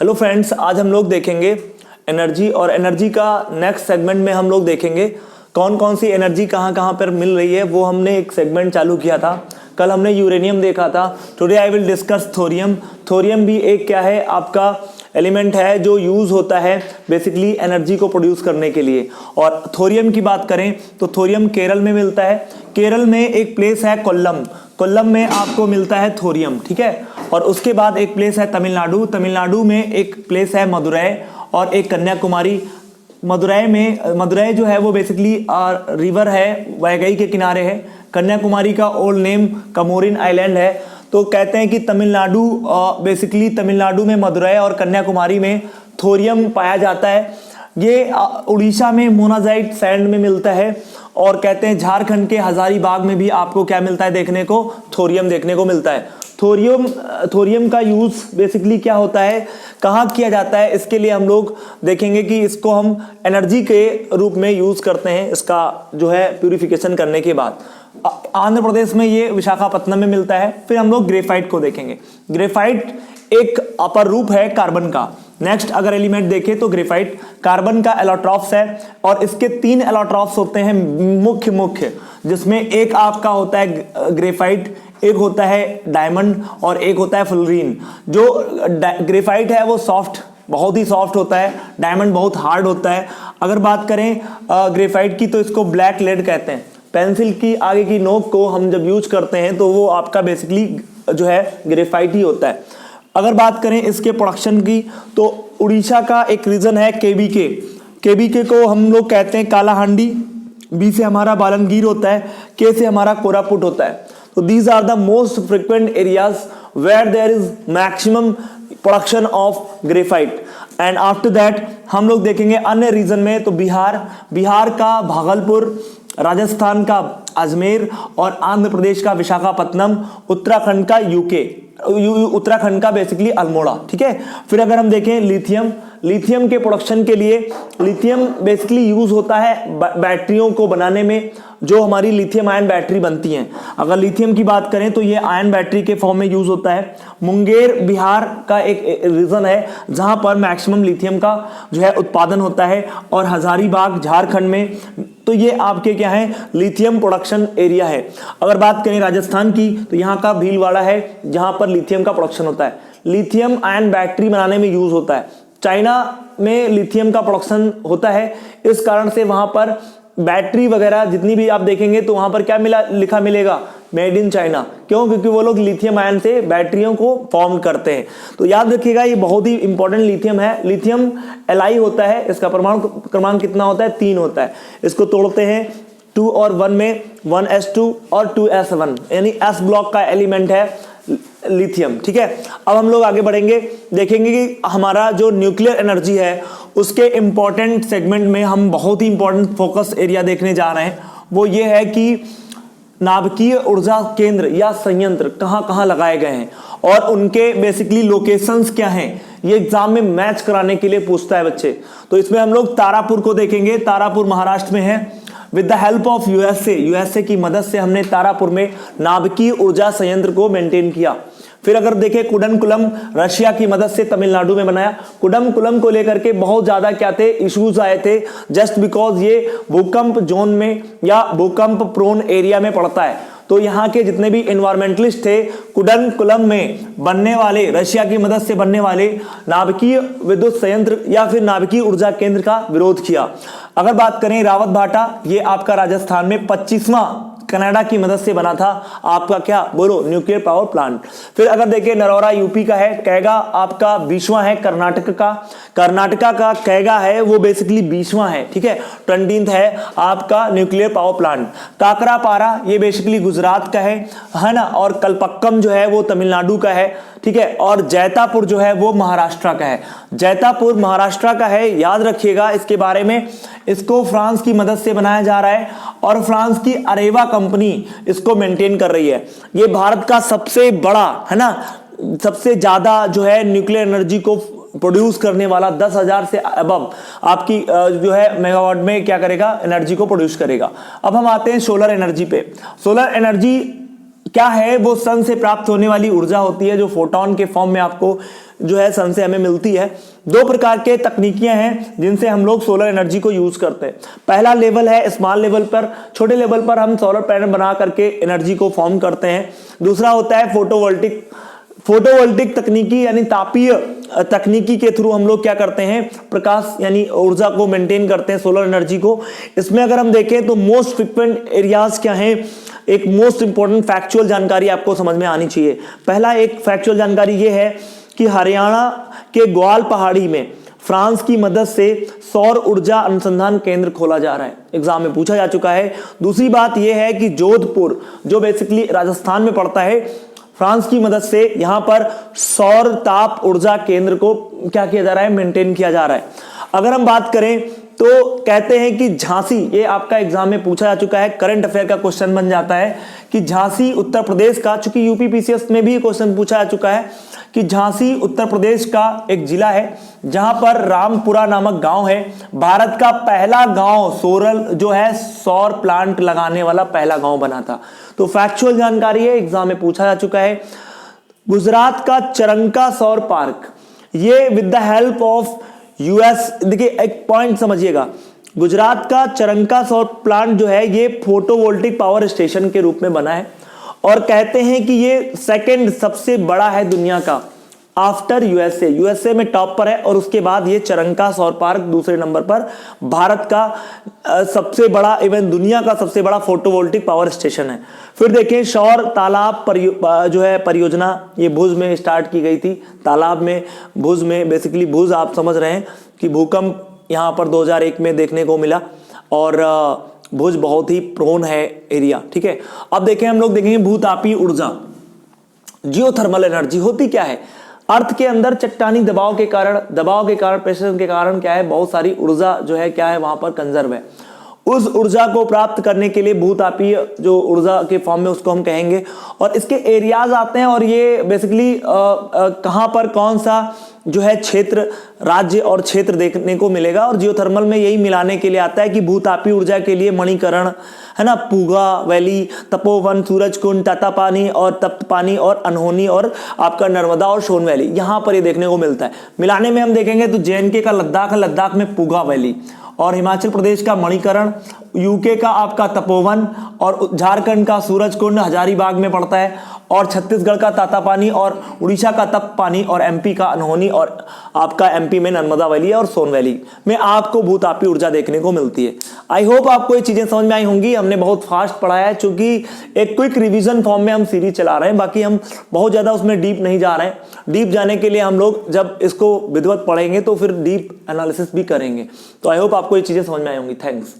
Hello friends, आज हम लोग देखेंगे एनर्जी और एनर्जी का नेक्स्ट सेगमेंट में हम लोग देखेंगे कौन कौन सी एनर्जी कहाँ कहाँ पर मिल रही है। वो हमने एक सेगमेंट चालू किया था, कल हमने यूरेनियम देखा था। Today I will discuss thorium. Thorium भी एक क्या है, आपका एलिमेंट है जो यूज़ होता है बेसिकली एनर्जी को प्रोड्यूस करने के लिए। और थोरियम की बात करें तो थोरियम केरल में मिलता है। केरल में एक प्लेस है कोल्लम, कोल्लम में आपको मिलता है थोरियम, ठीक है। और उसके बाद एक प्लेस है तमिलनाडु, तमिलनाडु में एक प्लेस है मदुरै और एक कन्याकुमारी। मदुरै जो है वो बेसिकली रिवर है, वैगई के किनारे है। कन्याकुमारी का ओल्ड नेम कमोरिन आइलैंड है। तो कहते हैं कि तमिलनाडु बेसिकली तमिलनाडु में मदुरै और कन्याकुमारी में थोरियम पाया जाता है। ये उड़ीसा में मोनाजाइट सैंड में मिलता है। और कहते हैं झारखंड के हजारीबाग में भी आपको क्या मिलता है देखने को, थोरियम देखने को मिलता है। थोरियम का यूज़ बेसिकली क्या होता है, कहाँ किया जाता है, इसके लिए हम लोग देखेंगे कि इसको हम एनर्जी के रूप में यूज़ करते हैं, इसका जो है प्यूरिफिकेशन करने के बाद। आंध्र प्रदेश में ये विशाखापत्तनम में मिलता है। फिर हम लोग ग्रेफाइट को देखेंगे। ग्रेफाइट एक अपर रूप है कार्बन का। नेक्स्ट अगर एलिमेंट देखें तो ग्रेफाइट कार्बन का एलोट्रॉप्स है और इसके 3 एलोट्रॉप्स होते हैं मुख्य, जिसमें एक आपका होता है ग्रेफाइट, एक होता है डायमंड और एक होता है फ्लोरीन। जो ग्रेफाइट है वो सॉफ्ट, बहुत ही सॉफ्ट होता है, डायमंड बहुत हार्ड होता है। अगर बात करें ग्रेफाइट की तो इसको ब्लैक लेड कहते हैं। पेंसिल की आगे की नोक को हम जब यूज करते हैं तो वो आपका बेसिकली जो है ग्रेफाइट ही होता है। अगर बात करें इसके प्रोडक्शन की तो उड़ीसा का एक रीजन है केबीके को हम लोग कहते हैं कालाहांडी। बी से हमारा बालनगीर होता है, के से हमारा कोरापुट होता है। तो these are the most frequent areas where there is maximum production of graphite. And after that हम लोग देखेंगे अन्य रीजन में तो बिहार का भागलपुर, राजस्थान का अजमेर और आंध्र प्रदेश का विशाखापत्तनम, उत्तराखंड का उत्तराखंड का बेसिकली अल्मोड़ा, ठीक है। फिर अगर हम देखें लिथियम के प्रोडक्शन के लिए, लिथियम बेसिकली यूज होता है बैटरियों को बनाने में, जो हमारी लिथियम आयन बैटरी बनती हैं। अगर लिथियम की बात करें तो ये आयन बैटरी के फॉर्म में यूज होता है। मुंगेर बिहार का एक रीजन है जहां पर मैक्सिमम लिथियम का जो है उत्पादन होता है। और हजारीबाग झारखंड में, तो ये आपके क्या है, लिथियम प्रोडक्शन एरिया है। अगर बात करें राजस्थान की तो यहाँ का भीलवाड़ा है जहां पर लिथियम का प्रोडक्शन होता है। लिथियम आयन बैटरी बनाने में यूज होता है। चाइना में लिथियम का प्रोडक्शन होता है, इस कारण से वहां पर बैटरी वगैरह जितनी भी आप देखेंगे तो वहां पर क्या लिखा मिलेगा, मेड इन चाइना। क्यों? क्योंकि वो लोग लिथियम आयन से बैटरियों को फॉर्म करते हैं। तो याद रखिएगा ये बहुत ही इंपॉर्टेंट लिथियम है। लिथियम Li होता है, इसका परमाणु क्रमांक कितना होता है, 3 होता है। इसको तोड़ते हैं 2 और 1 में, 1s2 और 2s1, यानी s ब्लॉक का एलिमेंट है लिथियम, ठीक है। अब हम लोग आगे बढ़ेंगे, देखेंगे कि हमारा जो न्यूक्लियर एनर्जी है उसके इंपॉर्टेंट सेगमेंट में हम बहुत ही इंपॉर्टेंट फोकस एरिया देखने जा रहे हैं। वो ये है कि नाभिकीय ऊर्जा केंद्र या संयंत्र कहाँ कहाँ लगाए गए हैं और उनके बेसिकली लोकेशंस क्या हैं। ये एग्जाम में मैच कराने के लिए पूछता है बच्चे। तो इसमें हम लोग तारापुर को देखेंगे। तारापुर महाराष्ट्र में है। With the help of USA की मदद से हमने तारापुर में नाभिकीय ऊर्जा संयंत्र को मेंटेन किया। फिर अगर देखें कुडनकुलम, रशिया की मदद से तमिलनाडु में बनाया। कुडनकुलम को लेकर के बहुत ज्यादा क्या थे, इश्यूज आए थे, जस्ट बिकॉज ये भूकंप जोन में या भूकंप प्रोन एरिया में पड़ता है। तो यहाँ के जितने भी एनवायरमेंटलिस्ट थे, कुडनकुलम में बनने वाले, रशिया की मदद से बनने वाले नाभिकीय विद्युत संयंत्र या फिर नाभिकीय ऊर्जा केंद्र का विरोध किया। अगर बात करें रावत भाटा, ये आपका राजस्थान में 25वां कनाडा की मदद से बना था आपका क्या बोलो, न्यूक्लियर पावर प्लांट। फिर अगर देखें नरौरा यूपी का है, कैगा आपका 20वां है कर्नाटका का कैगा है वो बेसिकली 20वां है, ठीक है। 20th है आपका न्यूक्लियर पावर प्लांट। काकरापारा ये बेसिकली गुजरात का है ना। और कलपक्कम जो है वो तमिलनाडु का है, ठीक है। और जैतापुर जो है वो महाराष्ट्र का है। जैतापुर महाराष्ट्र का है, याद रखिएगा इसके बारे में। इसको फ्रांस की मदद से बनाया जा रहा है और फ्रांस की अरेवा कंपनी इसको मेंटेन कर रही है। ये भारत का सबसे बड़ा है ना, सबसे ज्यादा जो है न्यूक्लियर एनर्जी को प्रोड्यूस करने वाला 10,000 से अबव आपकी जो है मेगावाट में क्या करेगा, एनर्जी को प्रोड्यूस करेगा। अब हम आते हैं सोलर एनर्जी पे। सोलर एनर्जी क्या है, वो सन से प्राप्त होने वाली ऊर्जा होती है जो फोटोन के फॉर्म में आपको जो है सन से हमें मिलती है। दो प्रकार के तकनीकियां हैं जिनसे हम लोग सोलर एनर्जी को यूज करते हैं। पहला लेवल है स्मॉल लेवल पर, छोटे लेवल पर हम सोलर पैनल बना करके एनर्जी को फॉर्म करते हैं। दूसरा होता है फोटोवोल्टिक तकनीकी यानी तापीय तकनीकी के थ्रू हम लोग क्या करते हैं, प्रकाश यानी ऊर्जा को मेंटेन करते हैं, सोलर एनर्जी को। इसमें अगर हम देखें तो मोस्ट फ्रिक्वेंट एरियाज क्या हैं, एक मोस्ट इंपॉर्टेंट फैक्चुअल जानकारी आपको समझ में आनी चाहिए। पहला एक फैक्चुअल जानकारी ये है कि हरियाणा के ग्वाल पहाड़ी में फ्रांस की मदद से सौर ऊर्जा अनुसंधान केंद्र खोला जा रहा है, एग्जाम में पूछा जा चुका है। दूसरी बात यह है कि जोधपुर जो बेसिकली राजस्थान में पड़ता है, फ्रांस की मदद से यहां पर सौर ताप ऊर्जा केंद्र को क्या किया जा रहा है, मेंटेन किया जा रहा है। अगर हम बात करें तो कहते हैं कि झांसी, ये आपका एग्जाम में पूछा जा चुका है, करंट अफेयर का क्वेश्चन बन जाता है कि झांसी उत्तर प्रदेश का, चूंकि यूपीपीसीएस में भी क्वेश्चन पूछा जा चुका है कि झांसी उत्तर प्रदेश का एक जिला है जहां पर रामपुरा नामक गांव है। भारत का पहला गांव सोरल जो है सौर प्लांट लगाने वाला पहला गांव बना था। तो फैक्चुअल जानकारी है, एग्जाम में पूछा जा चुका है। गुजरात का चरंका सौर पार्क, ये with the help of US, देखिए एक पॉइंट समझिएगा, गुजरात का चरंका सौर प्लांट जो है ये फोटोवोल्टिक पावर स्टेशन के रूप में बना है और कहते हैं कि ये सेकंड सबसे बड़ा है दुनिया का आफ्टर यूएसए में टॉप पर है और उसके बाद ये चरंका सौर पार्क दूसरे नंबर पर भारत का सबसे बड़ा, इवन दुनिया का सबसे बड़ा फोटोवोल्टिक पावर स्टेशन है। फिर देखें सौर तालाब जो है परियोजना, ये भुज में स्टार्ट की गई थी, तालाब में, भुज में, बेसिकली भुज आप समझ रहे हैं कि भूकंप यहाँ पर 2001 में देखने को मिला और भुज बहुत ही प्रोन है एरिया, ठीक है। अब देखें, हम लोग देखेंगे भूतापीय ऊर्जा, जियोथर्मल एनर्जी होती क्या है। अर्थ के अंदर चट्टानी दबाव के कारण, प्रेशर के कारण क्या है, बहुत सारी ऊर्जा जो है क्या है वहां पर कंजर्व है। उस ऊर्जा को प्राप्त करने के लिए भूतापीय जो ऊर्जा के फॉर्म में उसको हम कहेंगे और इसके एरियाज आते हैं और ये बेसिकली कहां पर कौन सा जो है क्षेत्र, राज्य और क्षेत्र देखने को मिलेगा। और जियोथर्मल में यही मिलाने के लिए आता है कि भूतापीय ऊर्जा के लिए मणिकरण है ना, पूगा वैली, तपोवन, सूरजकुंड, तातापानी और तप्त पानी और अनहोनी और आपका नर्मदा और सोन वैली, यहां पर ये देखने को मिलता है। मिलाने में हम देखेंगे तो जेएनके का लद्दाख है, लद्दाख में पूगा वैली, और हिमाचल प्रदेश का मणिकरण, यूके का आपका तपोवन और झारखंड का सूरजकुंड हजारीबाग में पड़ता है, और छत्तीसगढ़ का तातापानी और उड़ीसा का तप्त पानी और एमपी का अनहोनी और आपका एमपी में नर्मदा वैली और सोन वैली में आपको भूतापीय ऊर्जा देखने को मिलती है। आई होप आपको ये चीजें समझ में आई होंगी। हमने बहुत फास्ट पढ़ाया है क्योंकि एक क्विक रिवीजन फॉर्म में हम सीरीज चला रहे हैं, बाकी हम बहुत ज्यादा उसमें डीप नहीं जा रहे हैं। डीप जाने के लिए हम लोग जब इसको विधिवत पढ़ेंगे तो फिर डीप एनालिसिस भी करेंगे। तो आई होप आपको ये चीजें समझ में आई होंगी। थैंक्स।